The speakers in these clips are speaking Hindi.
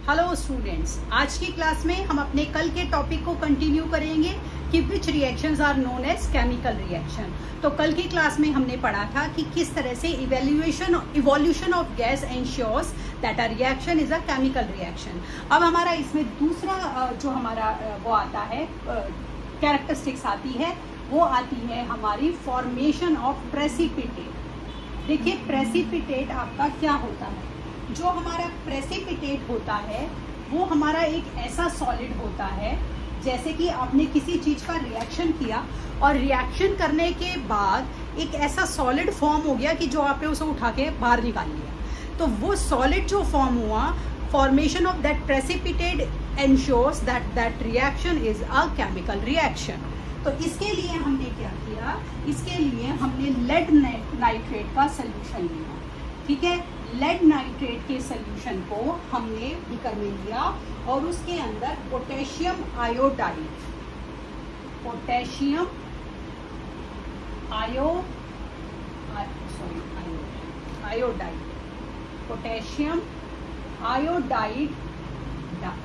हेलो स्टूडेंट्स, आज की क्लास में हम अपने कल के टॉपिक को कंटिन्यू करेंगे कि which reactions are known as chemical reaction. तो कल की क्लास में हमने पढ़ा था कि किस तरह से evolution of gas ensures that a reaction is a chemical reaction. अब हमारा इसमें दूसरा जो हमारा वो आता है कैरेक्टरिस्टिक्स आती है, वो आती है हमारी फॉर्मेशन ऑफ प्रेसिपिटेट। देखिए प्रेसिपिटेट आपका क्या होता है, जो हमारा प्रेसिपिटेट होता है वो हमारा एक ऐसा सॉलिड होता है जैसे कि आपने किसी चीज का रिएक्शन किया और रिएक्शन करने के बाद एक ऐसा सॉलिड फॉर्म हो गया कि जो आपने उसे उठा के बाहर निकाल लिया। तो वो सॉलिड जो फॉर्म हुआ, formation of that precipitate ensures that reaction is a chemical reaction. तो इसके लिए हमने क्या किया, इसके लिए हमने लेड नाइट्रेट का सोल्यूशन लिया। ठीक है, लेड नाइट्रेट के सोल्यूशन को हमने बीकर में लिया और उसके अंदर पोटेशियम आयोडाइड, पोटेशियम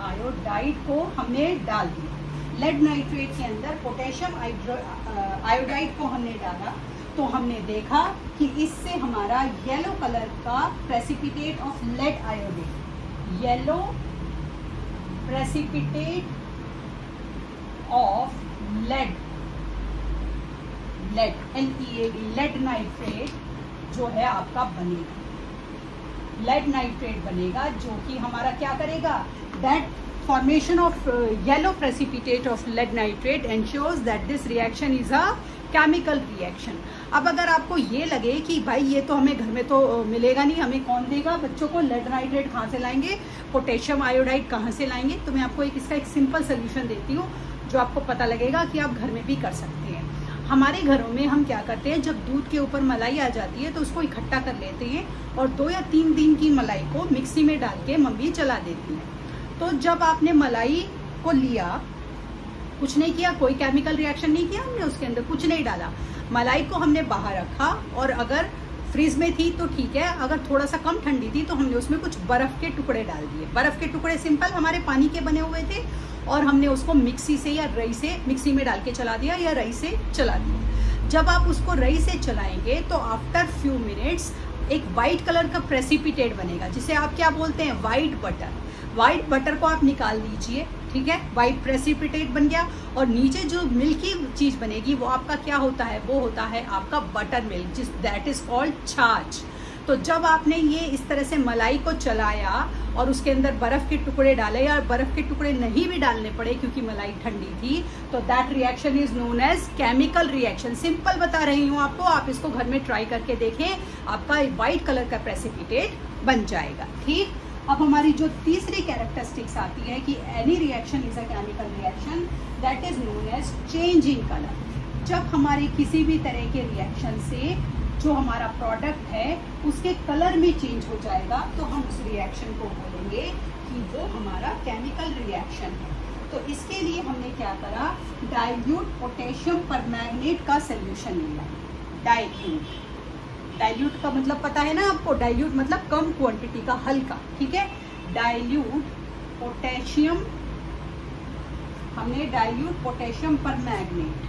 आयोडाइड को हमने डाल दिया। लेड नाइट्रेट के अंदर पोटेशियम आयोडाइड को हमने डाला तो हमने देखा कि इससे हमारा येलो कलर का precipitate of lead iodide, yellow precipitate of lead lead nitrate जो है आपका बनेगा। लेड नाइट्रेट बनेगा जो कि हमारा क्या करेगा, that formation of yellow precipitate of lead nitrate ensures that this reaction is a chemical reaction। अब अगर आपको ये लगे कि भाई ये तो हमें घर में तो मिलेगा नहीं, हमें कौन देगा, बच्चों को लेड नाइट्रेट कहाँ से लाएंगे, पोटेशियम आयोडाइड कहाँ से लाएंगे, तो मैं आपको इसका एक सिंपल सोल्यूशन देती हूँ जो आपको पता लगेगा कि आप घर में भी कर सकते हैं। हमारे घरों में हम क्या करते हैं, जब दूध के ऊपर मलाई आ जाती है तो उसको इकट्ठा कर लेते हैं और 2 या 3 दिन की मलाई को मिक्सी में डाल के मम्मी चला देती है। तो जब आपने मलाई को लिया, कुछ नहीं किया, कोई केमिकल रिएक्शन नहीं किया, हमने उसके अंदर कुछ नहीं डाला, मलाई को हमने बाहर रखा और अगर फ्रीज में थी तो ठीक है, अगर थोड़ा सा कम ठंडी थी तो हमने उसमें कुछ बर्फ के टुकड़े डाल दिए। बर्फ के टुकड़े सिंपल हमारे पानी के बने हुए थे और हमने उसको मिक्सी से या रई से मिक्सी में डाल के चला दिया या रई से चला दिया। जब आप उसको रई से चलाएंगे तो आफ्टर फ्यू मिनट्स एक वाइट कलर का प्रेसिपिटेट बनेगा जिसे आप क्या बोलते हैं, वाइट बटर। वाइट बटर को आप निकाल दीजिए, ठीक है, वाइट प्रेसिपिटेट बन गया और नीचे जो मिल्की चीज बनेगी वो आपका क्या होता है, वो होता है आपका बटर मिल्क, जिस दैट इज कॉल्ड छाछ। तो जब आपने ये इस तरह से मलाई को चलाया और उसके अंदर बर्फ के टुकड़े डाले या बर्फ के टुकड़े नहीं भी डालने पड़े क्योंकि मलाई ठंडी थी, तो that reaction is known as chemical reaction. Simple बता रही हूँ आपको, आप इसको घर में ट्राई करके देखें, आपका व्हाइट कलर का प्रेसिपिटेट बन जाएगा। ठीक, अब हमारी जो तीसरी कैरेक्टरिस्टिक्स आती है कि any reaction is a chemical reaction that is known as change in colour. जब हमारे किसी भी तरह के रिएक्शन से जो हमारा प्रोडक्ट है उसके कलर में चेंज हो जाएगा तो हम उस रिएक्शन को बोलेंगे कि वो हमारा केमिकल रिएक्शन है। तो इसके लिए हमने क्या करा, डाइल्यूट पोटेशियम परमैंगनेट का सोल्यूशन लिया। डाइल्यूट का मतलब पता है ना आपको, डाइल्यूट मतलब कम क्वांटिटी का, हल्का, ठीक है। डाइल्यूट पोटेशियम, हमने dilute potassium permanganate,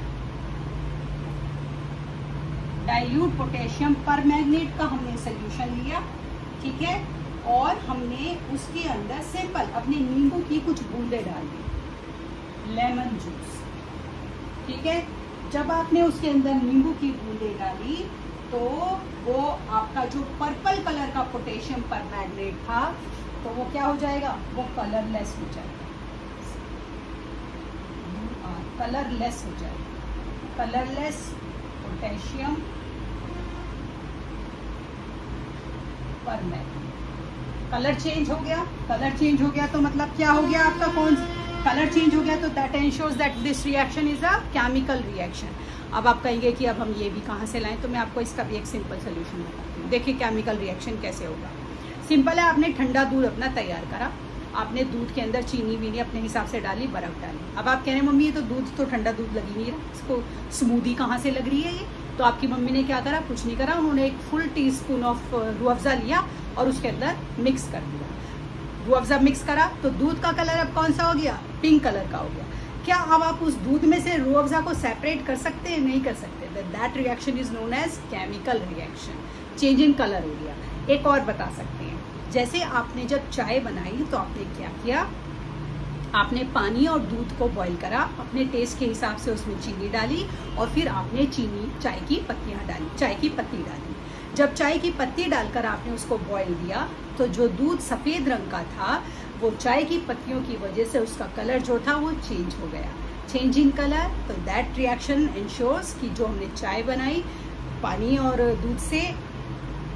dilute potassium permanganate का हमने सोल्यूशन लिया, ठीक है, और हमने उसके अंदर सिंपल अपने नींबू की कुछ बूंदे डाल दी, लेमन जूस, ठीक है। जब आपने उसके अंदर नींबू की बूंदे डाली तो वो आपका जो पर्पल कलर का पोटेशियम परमैंगनेट था तो वो क्या हो जाएगा, वो कलरलेस हो जाएगा, कलरलेस हो जाएगा। Colourless potassium permanganate, colour change हो गया। कलर चेंज हो गया तो मतलब क्या हो गया आपका, कौन कलर चेंज हो गया तो that ensures that this reaction is a chemical reaction. अब आप कहेंगे कि अब हम ये भी कहाँ से लाएं, तो मैं आपको इसका भी एक सिंपल सोल्यूशन बताती हूँ। देखिए केमिकल रिएक्शन कैसे होगा। सिंपल है, आपने ठंडा दूध अपना तैयार करा, आपने दूध के अंदर चीनी वीनी अपने हिसाब से डाली, बर्फ डाली। अब आप कह रहे हैं मम्मी ये तो दूध तो ठंडा दूध लग ही नहीं रहा, इसको स्मूदी कहाँ से लग रही है ये। तो आपकी मम्मी ने क्या करा, कुछ नहीं करा, उन्होंने एक full teaspoon of Rooh Afza लिया और उसके अंदर मिक्स कर दिया। रूह अफ़ज़ा मिक्स करा तो दूध का कलर अब कौन सा हो गया, पिंक कलर का हो गया। क्या अब आप उस दूध में से रूह अफ़ज़ा को सेपरेट कर सकते हैं, नहीं कर सकते। That reaction is known as chemical reaction, change in colour हो गया। एक और बता सकते हैं, जैसे आपने जब चाय बनाई तो आपने क्या किया, आपने पानी और दूध को बॉईल करा, अपने टेस्ट के हिसाब से उसमें चीनी डाली और फिर आपने चाय की पत्तियां डाली, चाय की पत्ती डाली। जब चाय की पत्ती डालकर आपने उसको बॉईल दिया तो जो दूध सफ़ेद रंग का था वो चाय की पत्तियों की वजह से उसका कलर जो था वो चेंज हो गया, चेंज इन कलर। तो दैट रिएक्शन इंश्योर्स कि जो हमने चाय बनाई पानी और दूध से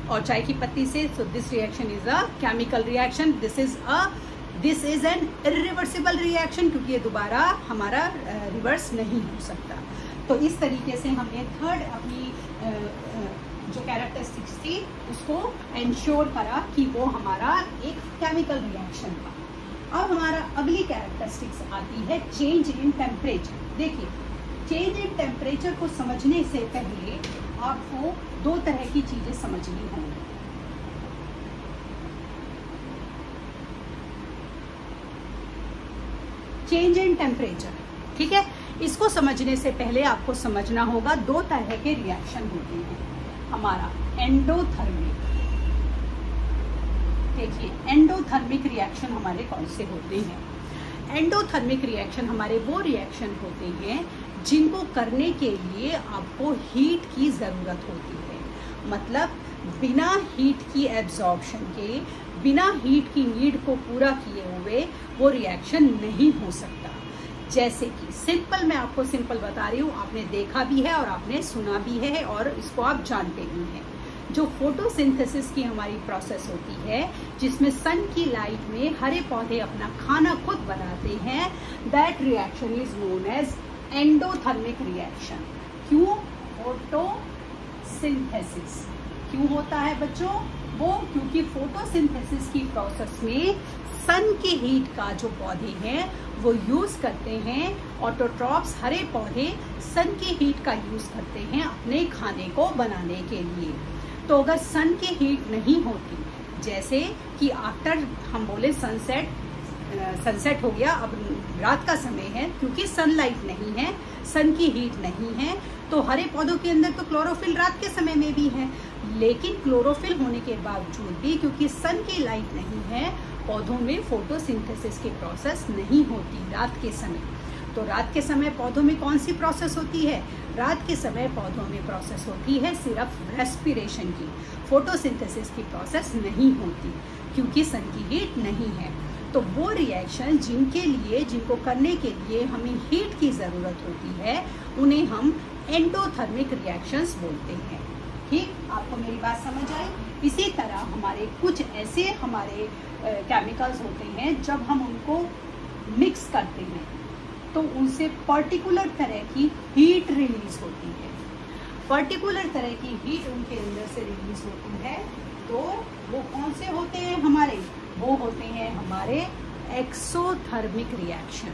और चाय की पत्ती से, so this reaction is a chemical reaction, this is an irreversible reaction, क्योंकि ये दोबारा हमारा रिवर्स नहीं हो सकता। तो इस तरीके से हमने थर्ड अपनी जो कैरेक्टरिस्टिक्स थी उसको इंश्योर करा कि वो हमारा एक केमिकल रिएक्शन था। अब हमारा अगली कैरेक्टरिस्टिक्स आती है चेंज इन टेम्परेचर। देखिए, चेंज इन टेम्परेचर को समझने से पहले आपको दो तरह की चीजें समझनी होंगी। चेंज इन टेम्परेचर, ठीक है, इसको समझने से पहले आपको समझना होगा दो तरह के रिएक्शन होते हैं। हमारा एंडोथर्मिक, देखिए एंडोथर्मिक रिएक्शन हमारे कौन से होते हैं। एंडोथर्मिक रिएक्शन हमारे वो रिएक्शन होते हैं जिनको करने के लिए आपको हीट की ज़रूरत होती है। मतलब बिना हीट की एब्जॉर्प्शन के, बिना हीट की नीड को पूरा किए हुए वो रिएक्शन नहीं हो सकता। जैसे कि सिंपल, मैं आपको सिंपल बता रही हूँ, आपने देखा भी है और आपने सुना भी है और इसको आप जानते भी हैं। जो फोटोसिंथेसिस की हमारी प्रोसेस होती है जिसमें सन की लाइट में हरे पौधे अपना खाना खुद बनाते हैं, that reaction is known as endothermic reaction. क्यों? फोटोसिंथेसिस क्यों होता है बच्चों? वो क्योंकि फोटोसिंथेसिस की प्रोसेस में सन के हीट का जो पौधे हैं वो यूज करते हैं, ऑटोट्रॉप्स हरे पौधे सन के हीट का यूज करते हैं अपने खाने को बनाने के लिए। तो अगर सन की हीट नहीं होती, जैसे कि आफ्टर हम बोले सनसेट हो गया, अब रात का समय है, क्योंकि सनलाइट नहीं है, सन की हीट नहीं है, तो हरे पौधों के अंदर तो क्लोरोफिल रात के समय में भी है, लेकिन क्लोरोफिल होने के बावजूद भी क्योंकि सन की लाइट नहीं है, पौधों में फोटोसिंथेसिस की प्रोसेस नहीं होती रात के समय। तो रात के समय पौधों में कौन सी प्रोसेस होती है? रात के समय पौधों में प्रोसेस होती है सिर्फ रेस्पिरेशन की, फोटोसिंथेसिस की प्रोसेस नहीं होती क्योंकि सन की हीट नहीं है। तो वो रिएक्शन जिनको करने के लिए हमें हीट की ज़रूरत होती है उन्हें हम एंडोथर्मिक रिएक्शंस बोलते हैं। ठीक, आपको मेरी बात समझ आई? इसी तरह हमारे कुछ ऐसे हमारे केमिकल्स होते हैं जब हम उनको मिक्स करते हैं तो उनसे पर्टिकुलर तरह की हीट रिलीज होती है, पर्टिकुलर तरह की हीट उनके अंदर से रिलीज होती है। तो वो कौन से होते हैं हमारे? वो होते हैं हमारे एक्सोथर्मिक रिएक्शन।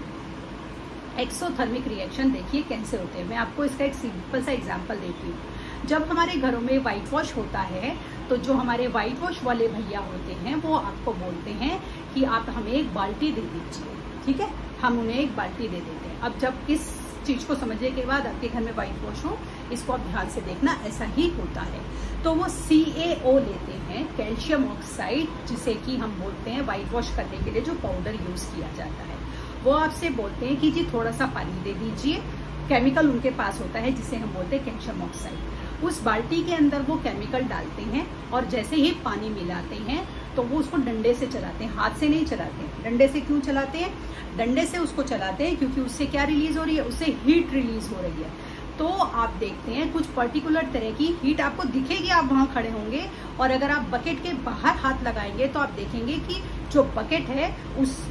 एक्सोथर्मिक रिएक्शन देखिए कैसे होते हैं, मैं आपको इसका एक सिंपल सा एग्जांपल देती हूँ। जब हमारे घरों में वाइट वॉश होता है तो जो हमारे वाइट वॉश वाले भैया होते हैं वो आपको बोलते हैं कि आप हमें एक बाल्टी दे दीजिए, ठीक है, हम उन्हें एक बाल्टी दे देते हैं। अब जब इस चीज को समझने के बाद आपके घर में वाइट वॉश हो, इसको आप ध्यान से देखना, ऐसा ही होता है। तो वो CaO लेते हैं, कैल्शियम ऑक्साइड, जिसे कि हम बोलते हैं वाइट वॉश करने के लिए जो पाउडर यूज किया जाता है। वो आपसे बोलते हैं कि जी थोड़ा सा पानी दे दीजिए, केमिकल उनके पास होता है जिसे हम बोलते हैं कैल्शियम ऑक्साइड। उस बाल्टी के अंदर वो केमिकल डालते हैं और जैसे ही पानी मिलाते हैं तो वो उसको डंडे से चलाते हैं, हाथ से नहीं चलाते हैं। डंडे से क्यों चलाते हैं? डंडे से उसको चलाते हैं क्योंकि उससे क्या रिलीज हो रही है? उससे हीट रिलीज हो रही है। तो आप देखते हैं कुछ पर्टिकुलर तरह की हीट आपको दिखेगी, आप वहां खड़े होंगे और अगर आप बकेट के बाहर हाथ लगाएंगे तो आप देखेंगे कि जो बकेट है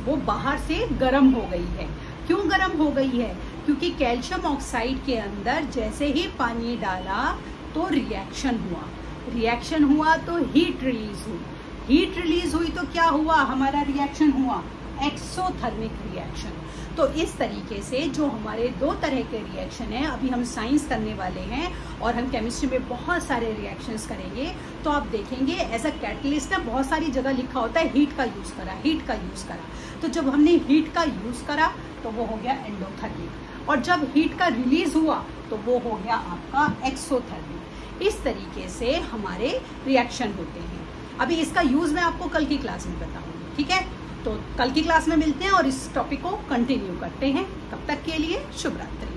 वो बाहर से गर्म हो गई है। क्यों गर्म हो गई है? क्योंकि कैल्शियम ऑक्साइड के अंदर जैसे ही पानी डाला तो रिएक्शन हुआ तो हीट रिलीज हुई। हीट रिलीज हुई तो क्या हुआ? हमारा रिएक्शन हुआ, एक्सोथर्मिक रिएक्शन। तो इस तरीके से जो हमारे दो तरह के रिएक्शन हैं, अभी हम साइंस करने वाले हैं और हम केमिस्ट्री में बहुत सारे रिएक्शंस करेंगे। तो आप देखेंगे एज अ कैटलिस्ट ना बहुत सारी जगह लिखा होता है हीट का यूज करा, हीट का यूज करा। तो जब हमने हीट का यूज करा तो वो हो गया एंडोथर्मिक, और जब हीट का रिलीज हुआ तो वो हो गया आपका एक्सोथर्मिक। इस तरीके से हमारे रिएक्शन होते हैं। अभी इसका यूज मैं आपको कल की क्लास में बताऊंगी, ठीक है? तो कल की क्लास में मिलते हैं और इस टॉपिक को कंटिन्यू करते हैं। तब तक के लिए शुभ रात्रि।